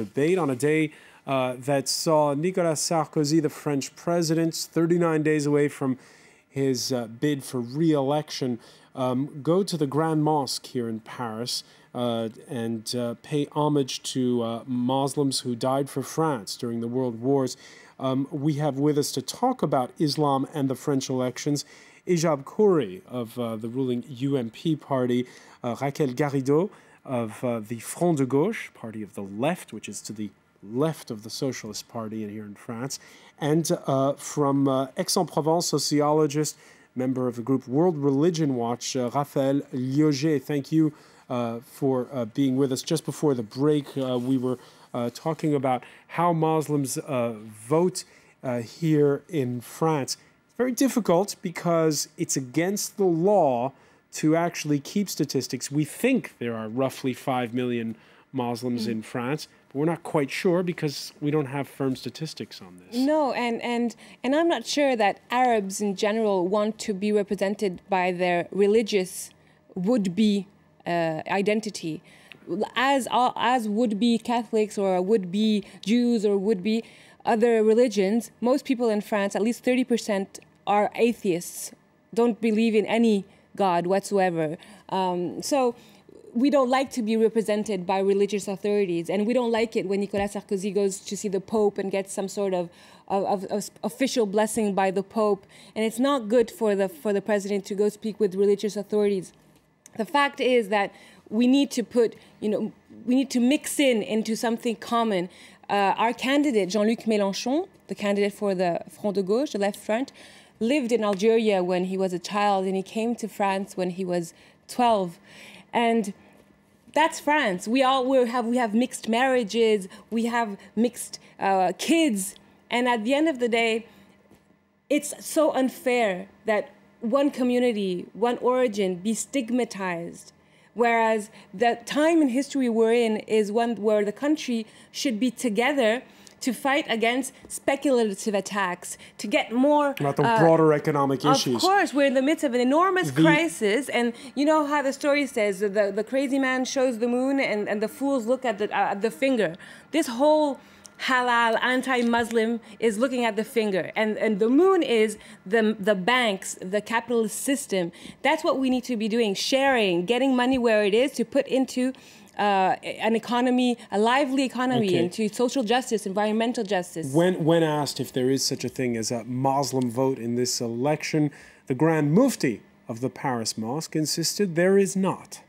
debate on a day that saw Nicolas Sarkozy, the French president, 39 days away from his bid for re-election, go to the Grand Mosque here in Paris and pay homage to Muslims who died for France during the World Wars. We have with us to talk about Islam and the French elections, Ijab Khoury of the ruling UMP party, Raquel Garrido of the Front de Gauche, party of the left, which is to the left of the Socialist Party here in France, and from Aix-en-Provence, sociologist, member of the group World Religion Watch, Raphaël Lioget. Thank you for being with us. Just before the break, we were talking about how Muslims vote here in France. It's very difficult because it's against the law to actually keep statistics. We think there are roughly 5 million Muslims in France, but we're not quite sure because we don't have firm statistics on this. No, and I'm not sure that Arabs in general want to be represented by their religious would-be identity. As would-be Catholics or would-be Jews or would-be other religions, most people in France, at least 30%, are atheists, don't believe in any God whatsoever. So we don't like to be represented by religious authorities, and we don't like it when Nicolas Sarkozy goes to see the Pope and gets some sort of official blessing by the Pope, and it's not good for the president to go speak with religious authorities. The fact is that we need to put, we need to mix into something common. Our candidate, Jean-Luc Mélenchon, the candidate for the Front de Gauche, the left front, lived in Algeria when he was a child, and he came to France when he was 12. And that's France. We have mixed marriages, we have mixed kids, and at the end of the day, it's so unfair that one community, one origin be stigmatized, whereas the time in history we're in is one where the country should be together to fight against speculative attacks, to get more... About the broader economic issues. Of course, we're in the midst of an enormous crisis, and you know how the story says, the crazy man shows the moon and the fools look at the finger. This whole halal, anti-Muslim is looking at the finger, and the moon is the banks, the capitalist system. That's what we need to be doing, sharing, getting money where it is to put into an economy, a lively economy, into social justice, environmental justice. When asked if there is such a thing as a Muslim vote in this election, the Grand Mufti of the Paris Mosque insisted there is not.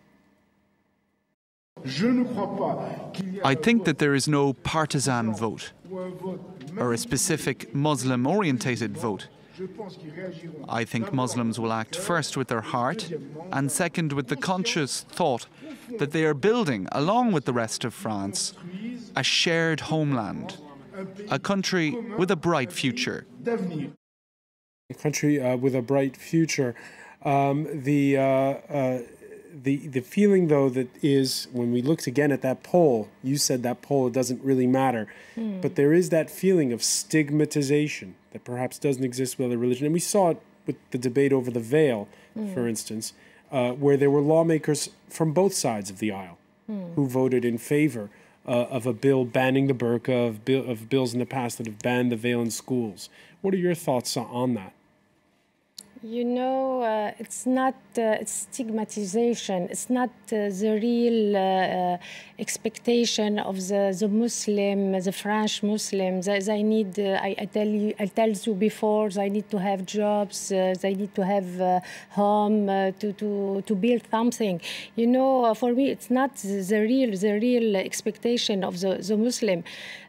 I think that there is no partisan vote or a specific Muslim-orientated vote. I think Muslims will act first with their heart and second with the conscious thought that they are building, along with the rest of France, a shared homeland, a country with a bright future. A country with a bright future. The feeling, though, that is, when we looked again at that poll, you said that poll, it doesn't really matter, but there is that feeling of stigmatization that perhaps doesn't exist with other religion. And we saw it with the debate over the veil, for instance, where there were lawmakers from both sides of the aisle who voted in favor of a bill banning the burqa, of bills in the past that have banned the veil in schools. What are your thoughts on that? You know, it's not it's stigmatization. It's not the real expectation of the Muslim, the French Muslims. They need, I tell you before, they need to have jobs. They need to have home to build something. You know, for me, it's not the real expectation of the Muslim.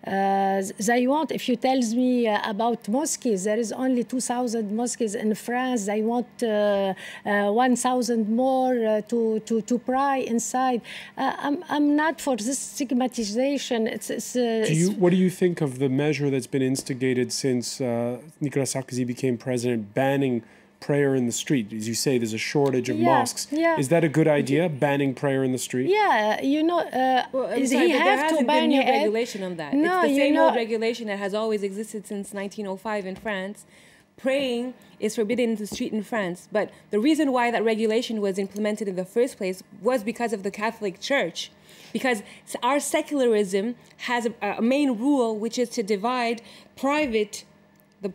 They want. If you tell me about mosques, there is only 2,000 mosques in France. They want 1,000 more to pray inside. I'm not for this stigmatization. What do you think of the measure that's been instigated since Nicolas Sarkozy became president, banning prayer in the street? As you say, there's a shortage of mosques. Yeah. Is that a good idea, banning prayer in the street? Yeah, you know, he has to ban new regulation on that. No, it's the same old regulation that has always existed since 1905 in France. Praying is forbidden in the street in France. But the reason why that regulation was implemented in the first place was because of the Catholic Church. because our secularism has a main rule, which is to divide the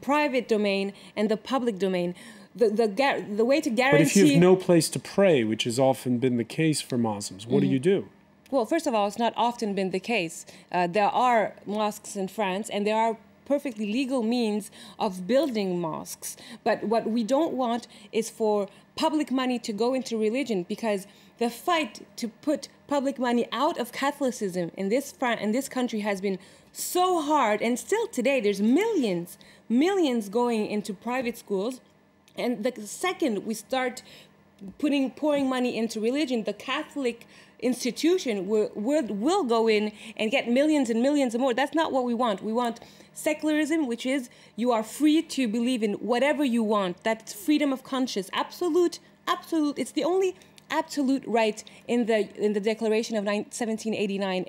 private domain and the public domain. The way to guarantee... But if you have no place to pray, which has often been the case for Muslims, what do you do? Well, first of all, it's not often been the case. There are mosques in France, and there are perfectly legal means of building mosques. But what we don't want is for public money to go into religion, because the fight to put public money out of Catholicism in this country has been so hard, and still today there's millions going into private schools. And the second we start pouring money into religion, the Catholic institution will go in and get millions and millions more. That's not what we want. We want secularism, which is you are free to believe in whatever you want. That's freedom of conscience. Absolute. It's the only absolute right in the Declaration of 1789.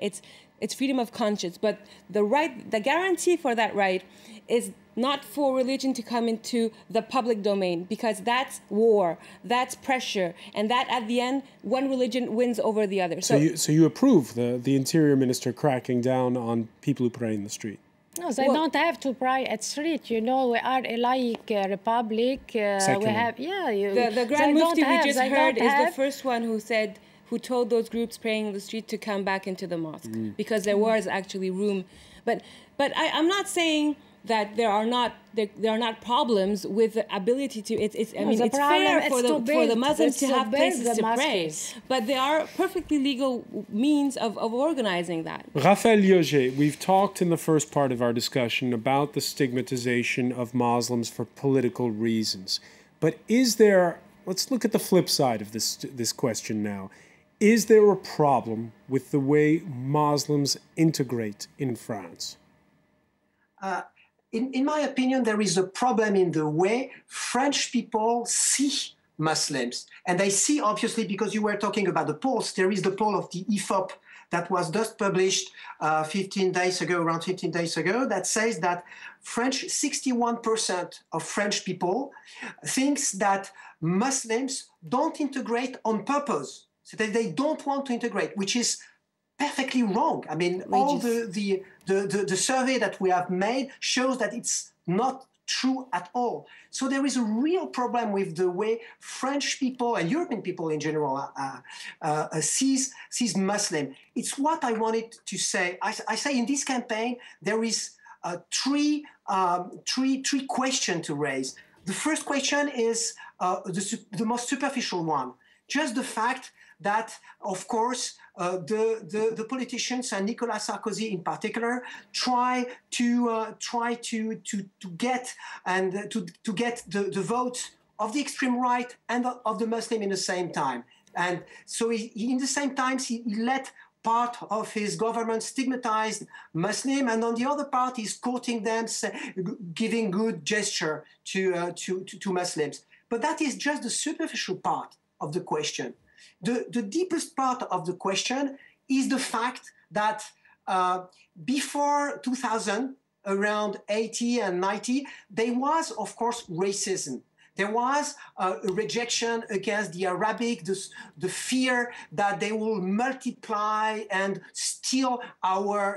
It's freedom of conscience. But the guarantee for that right is not for religion to come into the public domain, because that's war, that's pressure, and that at the end, one religion wins over the other. So you approve the Interior Minister cracking down on people who pray in the street? No, they don't have to pray at street. You know, we are a laic republic. We have, the Grand Mufti we just heard is the first one who told those groups praying in the street to come back into the mosque, because there was actually room. But I'm not saying that there are not problems with the ability to. It's fair for the Muslims to have places to pray, but there are perfectly legal means of organizing that. Raphaël Lioget, we've talked in the first part of our discussion about the stigmatization of Muslims for political reasons, but let's look at the flip side of this question now. Is there a problem with the way Muslims integrate in France? In my opinion, there is a problem in the way French people see Muslims. And they see, obviously, because you were talking about the polls, there is the poll of the IFOP that was just published around 15 days ago, that says that 61% of French people thinks that Muslims don't integrate on purpose. So that they don't want to integrate, which is perfectly wrong. I mean, all the survey that we have made shows that it's not true at all. So there is a real problem with the way French people and European people in general sees Muslim. It's what I wanted to say. I say in this campaign there is three questions to raise. The first question is the most superficial one, just the fact that, of course, the politicians and Nicolas Sarkozy in particular try to get the votes of the extreme right and of the Muslim in the same time, and so in the same time he let part of his government stigmatized Muslim, and on the other part he's quoting them, giving good gesture to Muslims. But that is just the superficial part of the question. The deepest part of the question is the fact that before 2000, around 80 and 90, there was, of course, racism. There was a rejection against the Arabic, the fear that they will multiply and steal our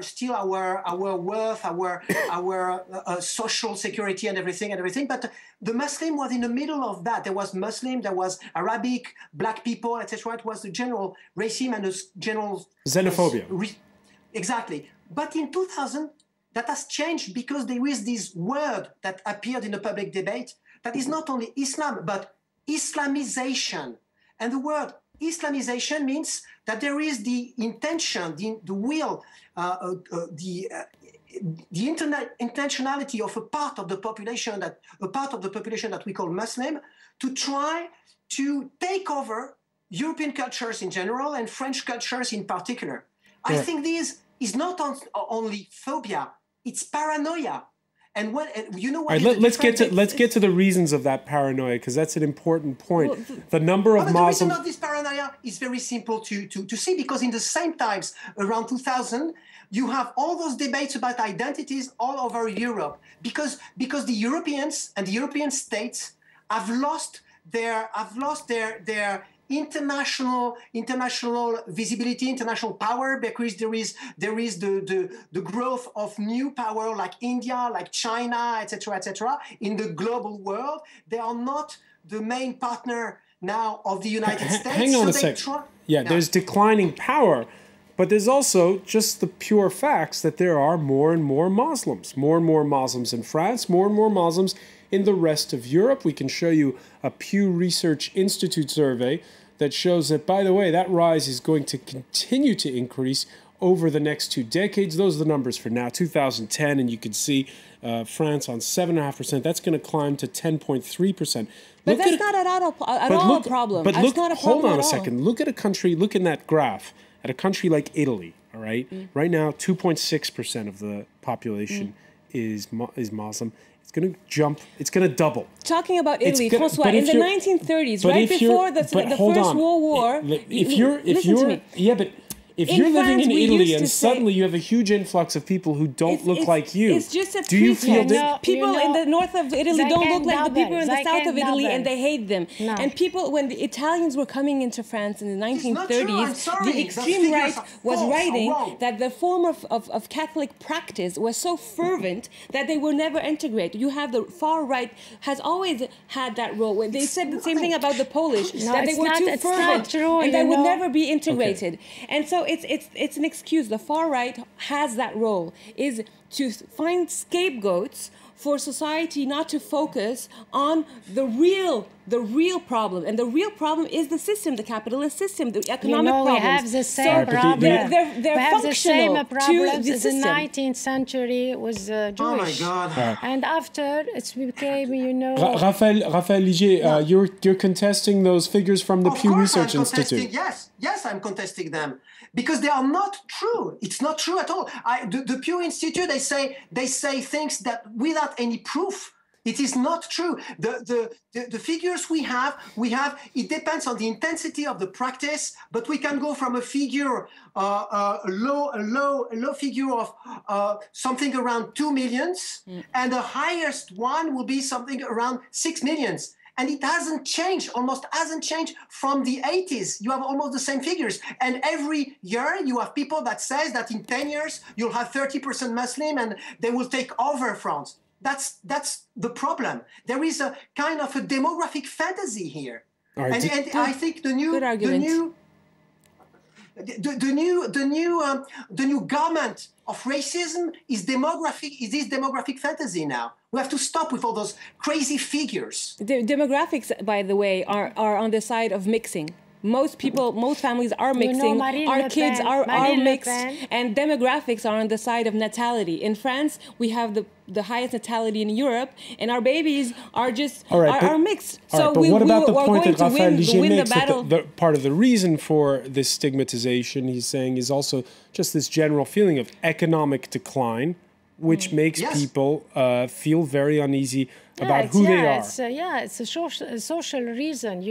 worth, our social security and everything. But the Muslim was in the middle of that. There was Muslim, there was Arabic, black people, etc. It was the general racism and the general xenophobia. Exactly. But in 2000, that has changed because there is this word that appeared in the public debate that is not only Islam, but Islamization. And the word Islamization means that there is the intention, the will, the intentionality of a part of the population that we call Muslim to try to take over European cultures in general and French cultures in particular. I think this is not only phobia, it's paranoia. And you know what? Let's get to the reasons of that paranoia, because that's an important point. Well, the number of Muslims. The reason of this paranoia is very simple to see, because in the same times, around 2000, you have all those debates about identities all over Europe, because the Europeans and the European states have lost their international visibility, international power, because there is the growth of new power like India, like China, etc., in the global world. They are not the main partner now of the United States. Hang on a second. There's declining power, but there's also just the pure facts that there are more and more Muslims in France, more and more Muslims in the rest of Europe. We can show you a Pew Research Institute survey that shows that, by the way, that rise is going to continue to increase over the next 2 decades. Those are the numbers for now, 2010, and you can see France on 7.5%. That's going to climb to 10.3%. But that's not at all a problem. But look, not a hold problem on a second. Look at a country, look in that graph, at a country like Italy, all right? Right now, 2.6% of the population is Muslim. It's going to jump. It's going to double. Talking about Italy, François, in the 1930s, right before the First World War, if you're living in Italy and suddenly you have a huge influx of people who don't look like you, it's just a do you feel that people in the north of Italy don't look like the people in the south of Italy, and they hate them. No. And people, when the Italians were coming into France in the 1930s, the extreme right was writing that the form of Catholic practice was so fervent that they were never integrated. You have the far right has always had that role. When they said the same thing about the Polish, that they were too fervent and they would never be integrated. Okay. And so it's an excuse. The far right has that role, is to find scapegoats for society not to focus on the real problem. And the real problem is the system, the capitalist system, the economic problems. We have the same problem. They're functional to the system. The 19th century was Jewish. Oh my God. And after it became, Raphaël Ligier, you're contesting those figures from the Pew Research Institute. Yes, I'm contesting them. Because they are not true. It's not true at all. The Pew Institute, they say things that without any proof. It is not true. The figures we have, it depends on the intensity of the practice, but we can go from a figure, a low figure of something around 2 millions, and the highest one will be something around 6 millions. And it hasn't changed, almost hasn't changed from the 80s. You have almost the same figures. And every year you have people that says that in 10 years, you'll have 30% Muslim and they will take over France. That's the problem. There is a kind of a demographic fantasy here. Right. And I think the new garment of racism is this demographic fantasy now. We have to stop with all those crazy figures. The demographics, by the way, are on the side of mixing. Most families are mixing. Our kids are mixed, and demographics are on the side of natality. In France, we have the highest natality in Europe, and our babies are just are mixed. So but what about the point that Raphaël Ligier makes? That part of the reason for this stigmatization, he's saying, is also just this general feeling of economic decline, which makes people feel very uneasy about who they are. It's a social reason.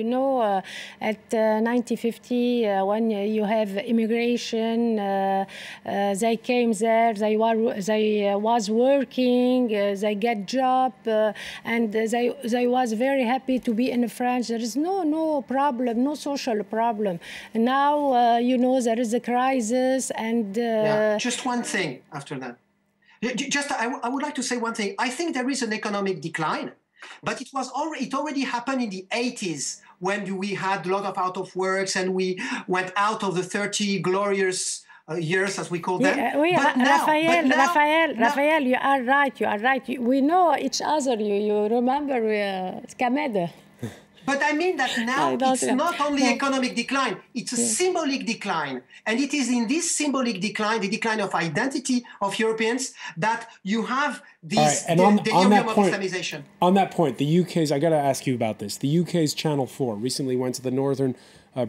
At 1950, when you have immigration, they came there, they was working, they get job, and they was very happy to be in France. There is no problem, no social problem. And now, there is a crisis, and... just one thing after that. I would like to say one thing. I think there is an economic decline, but it already happened in the 80s when we had a lot of out of works and we went out of the 30 glorious years, as we call them. Raphaël, you are right. We know each other. You remember Kamede. But I mean that now it's not only economic decline, it's a symbolic decline. And it is in this symbolic decline, the decline of identity of Europeans, that you have this, the yo-yo of Islamization. On that point, the UK's, I got to ask you about this. The UK's Channel 4 recently went to the northern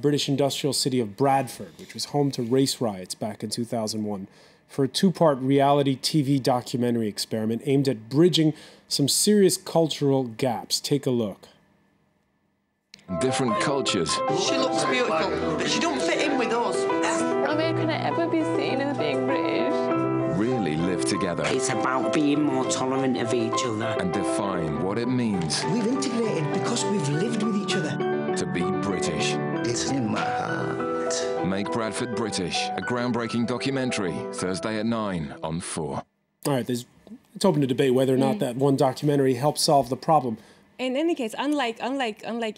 British industrial city of Bradford, which was home to race riots back in 2001, for a 2-part reality TV documentary experiment aimed at bridging some serious cultural gaps. Take a look. Different cultures. She looks beautiful, but she don't fit in with us. Where can I ever be seen as being British? Really live together. It's about being more tolerant of each other. And define what it means. We've integrated because we've lived with each other. To be British. It's Bradford British, a groundbreaking documentary, Thursday at 9 on 4. All right, it's open to debate whether or not that one documentary helped solve the problem. In any case, unlike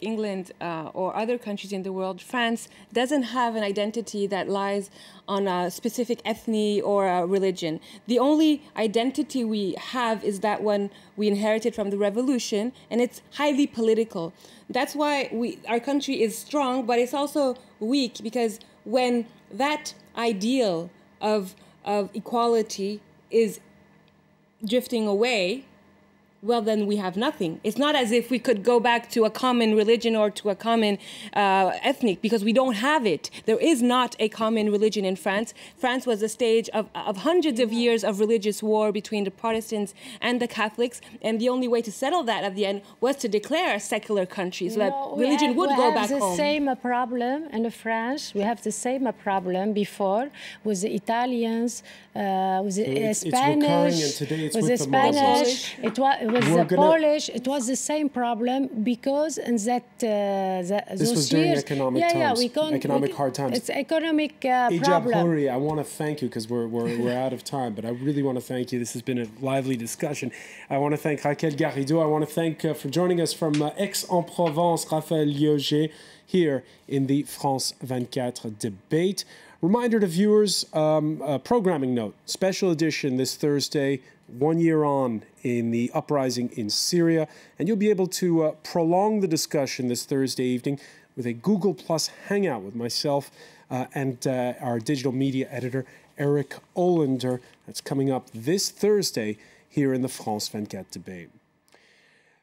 England or other countries in the world, France doesn't have an identity that lies on a specific ethnicity or a religion. The only identity we have is that one we inherited from the revolution, and it's highly political. That's why our country is strong, but it's also weak, because when that ideal of equality is drifting away, well, then we have nothing. It's not as if we could go back to a common religion or to a common ethnic, because we don't have it. There is not a common religion in France. France was a stage of hundreds of years of religious war between the Protestants and the Catholics, and the only way to settle that at the end was to declare a secular country, so that religion would go back home. We have the same problem in France. We have the same problem before with the Italians, with the Spanish, with the Spanish. With the Polish, it was the same problem, because in that this was during economic times, economic hard times. It's economic problem. Hori, I want to thank you, because we're out of time, but I really want to thank you. This has been a lively discussion. I want to thank Raquel Garrido. I want to thank for joining us from Aix-en-Provence, Raphaël Lioger, here in the France 24 debate. Reminder to viewers, programming note, special edition this Thursday, 1 year on in the uprising in Syria. And you'll be able to prolong the discussion this Thursday evening with a Google Plus Hangout with myself and our digital media editor, Eric Olander. That's coming up this Thursday here in the France 24 debate.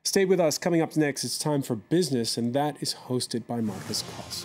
Stay with us. Coming up next, it's time for business, and that is hosted by Marcus Cross.